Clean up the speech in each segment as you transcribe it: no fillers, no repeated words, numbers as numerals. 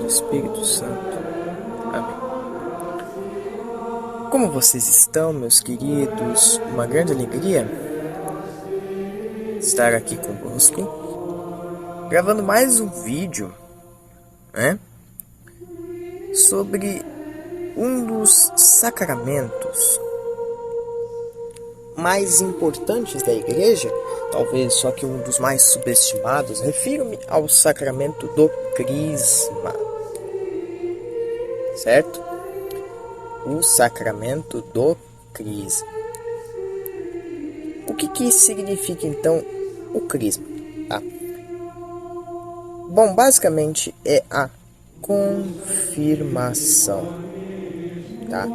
do Espírito Santo. Amém. Como vocês estão, meus queridos? Uma grande alegria estar aqui convosco, gravando mais um vídeo, sobre um dos sacramentos mais importantes da igreja, talvez só que um dos mais subestimados. Refiro-me ao sacramento do crisma, certo? O sacramento do crisma. O que significa então o crisma? Tá? Bom, basicamente é a confirmação, tá?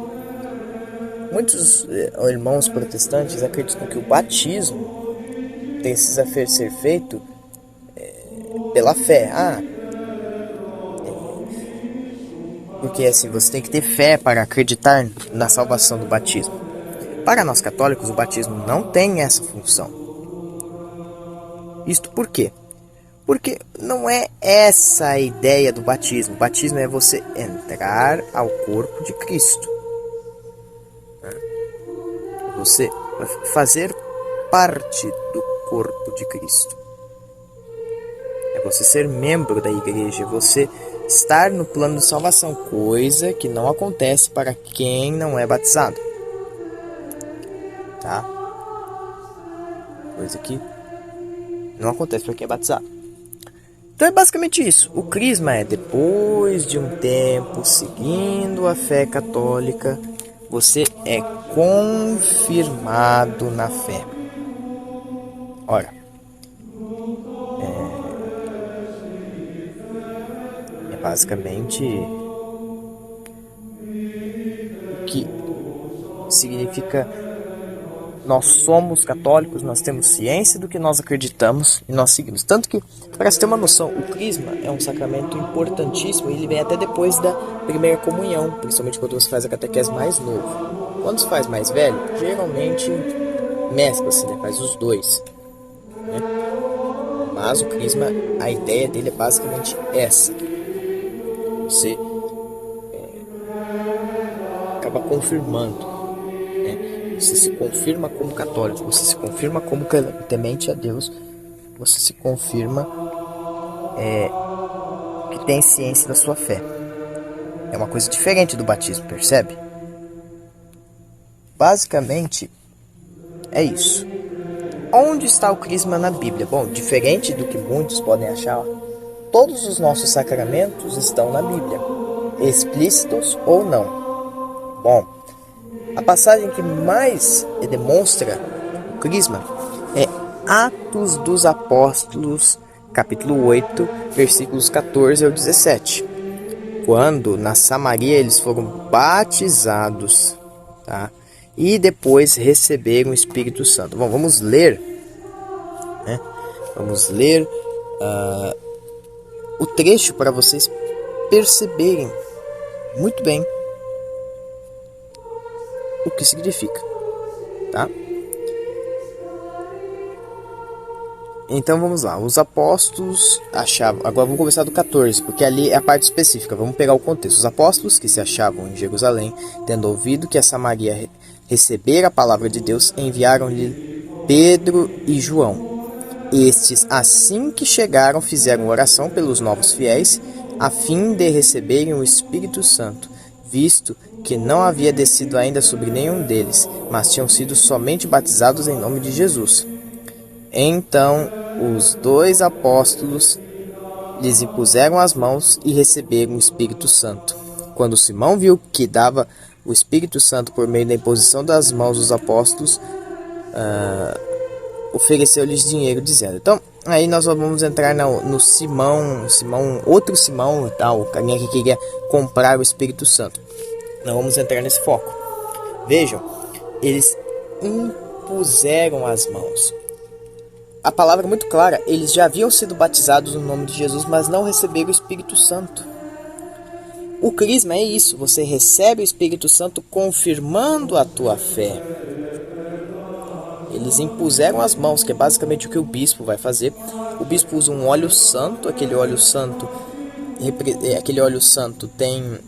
Muitos irmãos protestantes acreditam que o batismo precisa ser feito pela fé. Porque assim, você tem que ter fé para acreditar na salvação do batismo. Para nós católicos, o batismo não tem essa função. Isto por quê? Porque não é essa a ideia do batismo. O batismo é você entrar ao corpo de Cristo. Você fazer parte do corpo de Cristo. É você ser membro da igreja, é você estar no plano de salvação, coisa que não acontece para quem não é batizado. Tá? Coisa que não acontece para quem é batizado. Então é basicamente isso. O crisma é depois de um tempo seguindo a fé católica, você é confirmado na fé. Ora, é basicamente o que significa: nós somos católicos, nós temos ciência do que nós acreditamos e nós seguimos. Tanto que, para você ter uma noção, o crisma é um sacramento importantíssimo e ele vem até depois da primeira comunhão, principalmente quando você faz a catequese mais novo. Quando se faz mais velho, geralmente mescla-se, faz os dois. Mas o crisma, a ideia dele é basicamente essa. Você acaba confirmando. Você se confirma como católico, você se confirma como temente a Deus, você se confirma que tem ciência da sua fé. É uma coisa diferente do batismo, percebe? Basicamente, é isso. Onde está o crisma na Bíblia? Bom, diferente do que muitos podem achar, todos os nossos sacramentos estão na Bíblia, explícitos ou não. Bom, a passagem que mais demonstra o crisma é Atos dos Apóstolos, capítulo 8, versículos 14 ao 17. Quando na Samaria eles foram batizados, tá? E depois receberam o Espírito Santo. Bom, vamos ler, Vamos ler o trecho para vocês perceberem muito bem o que significa, tá? Então vamos lá. Os apóstolos achavam... Agora vamos começar do 14, porque ali é a parte específica. Vamos pegar o contexto. Os apóstolos que se achavam em Jerusalém, tendo ouvido que a Samaria recebera a palavra de Deus, enviaram-lhe Pedro e João. Estes, assim que chegaram, fizeram oração pelos novos fiéis, a fim de receberem o Espírito Santo, visto que não havia descido ainda sobre nenhum deles, mas tinham sido somente batizados em nome de Jesus. Então os dois apóstolos lhes impuseram as mãos e receberam o Espírito Santo. Quando Simão viu que dava o Espírito Santo por meio da imposição das mãos dos apóstolos, ofereceu-lhes dinheiro, dizendo... Então, aí nós vamos entrar no Simão, outro Simão, o carinha que queria comprar o Espírito Santo. Nós vamos entrar nesse foco. Vejam, eles impuseram as mãos. A palavra é muito clara, eles já haviam sido batizados no nome de Jesus, mas não receberam o Espírito Santo. O crisma é isso, você recebe o Espírito Santo confirmando a tua fé. Eles impuseram as mãos, que é basicamente o que o bispo vai fazer. O bispo usa um óleo santo, aquele óleo santo aquele óleo santo tem,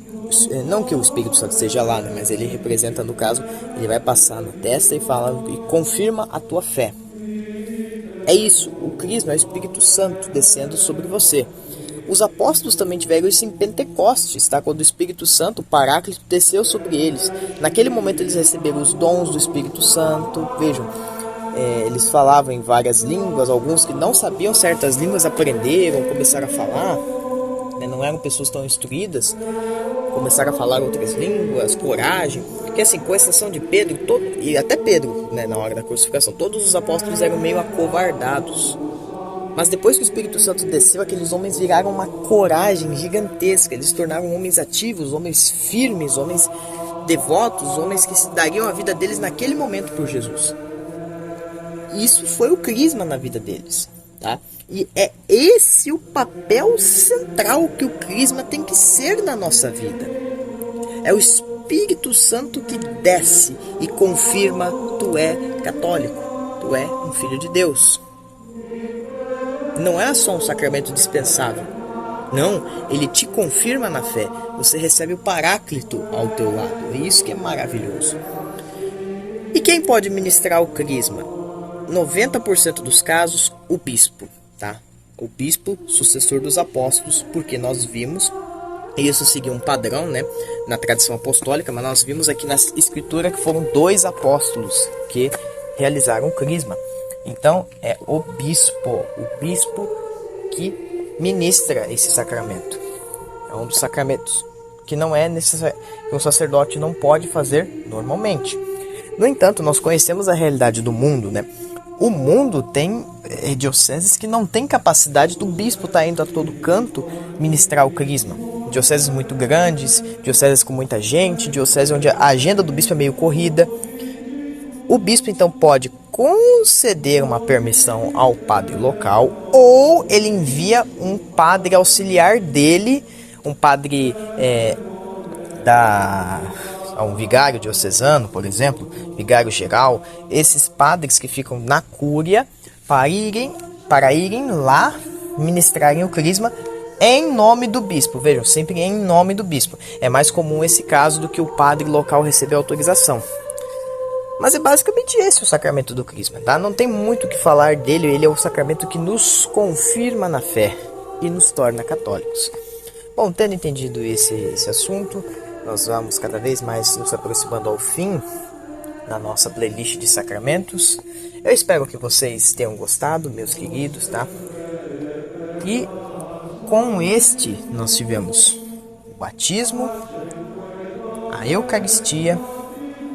não que o Espírito Santo seja lá, né, mas ele representa, no caso, ele vai passar na testa e fala e confirma a tua fé. É isso, o crisma é o Espírito Santo descendo sobre você. Os apóstolos também tiveram isso em Pentecostes, tá? Quando o Espírito Santo, o Paráclito, desceu sobre eles. Naquele momento eles receberam os dons do Espírito Santo. Vejam, eles falavam em várias línguas, alguns que não sabiam certas línguas aprenderam, começaram a falar, né? Não eram pessoas tão instruídas, começaram a falar outras línguas, coragem. Porque assim, com exceção de Pedro, e até Pedro, né, na hora da crucificação, todos os apóstolos eram meio acovardados. Mas depois que o Espírito Santo desceu, aqueles homens viraram uma coragem gigantesca. Eles se tornaram homens ativos, homens firmes, homens devotos, homens que se dariam a vida deles naquele momento por Jesus. Isso foi o crisma na vida deles, tá? E é esse o papel central que o crisma tem que ser na nossa vida. É o Espírito Santo que desce e confirma: tu é católico, tu é um filho de Deus. Não é só um sacramento dispensável. Não, ele te confirma na fé. Você recebe o Paráclito ao teu lado. É isso que é maravilhoso. E quem pode ministrar o crisma? 90% dos casos, o bispo, tá? O bispo, sucessor dos apóstolos, porque nós vimos, e isso seguiu um padrão, né, na tradição apostólica, mas nós vimos aqui na escritura que foram 2 apóstolos que realizaram o crisma. Então, é o bispo que ministra esse sacramento. É um dos sacramentos que não é necessário, que um sacerdote não pode fazer normalmente. No entanto, nós conhecemos a realidade do mundo, né? O mundo tem dioceses que não tem capacidade do bispo estar indo a todo canto ministrar o crisma. Dioceses muito grandes, dioceses com muita gente, dioceses onde a agenda do bispo é meio corrida. O bispo então pode conceder uma permissão ao padre local, ou ele envia um padre auxiliar dele, um padre um vigário diocesano, por exemplo, vigário geral, esses padres que ficam na cúria para irem lá ministrarem o crisma em nome do bispo. Vejam, sempre em nome do bispo. É mais comum esse caso do que o padre local receber autorização. Mas é basicamente esse o sacramento do crisma, tá? Não tem muito o que falar dele, ele é o sacramento que nos confirma na fé e nos torna católicos. Bom, tendo entendido esse assunto, nós vamos cada vez mais nos aproximando ao fim da nossa playlist de sacramentos. Eu espero que vocês tenham gostado, meus queridos, tá? E com este nós tivemos o batismo, a Eucaristia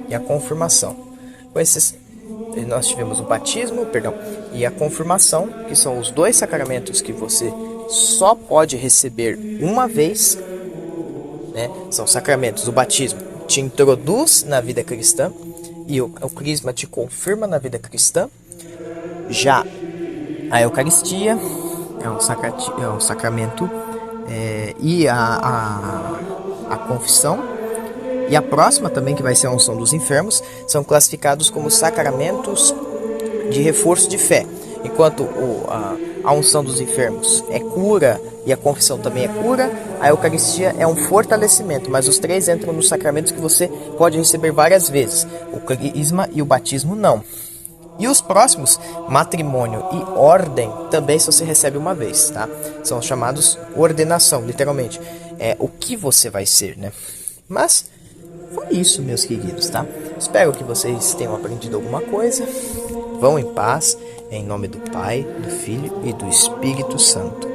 e a confirmação. Com esses, nós tivemos o batismo, e a confirmação, que são os 2 sacramentos que você só pode receber uma vez, né? São sacramentos. O batismo te introduz na vida cristã e o crisma te confirma na vida cristã. Já a Eucaristia é um sacramento e a confissão e a próxima também, que vai ser a unção dos enfermos, são classificados como sacramentos de reforço de fé. Enquanto a unção dos enfermos é cura e a confissão também é cura, a Eucaristia é um fortalecimento, mas os 3 entram nos sacramentos que você pode receber várias vezes. O crisma e o batismo não. E os próximos, matrimônio e ordem, também só se recebe uma vez, tá? São chamados ordenação, literalmente. É o que você vai ser, né? Mas foi isso, meus queridos, tá? Espero que vocês tenham aprendido alguma coisa. Vão em paz, em nome do Pai, do Filho e do Espírito Santo.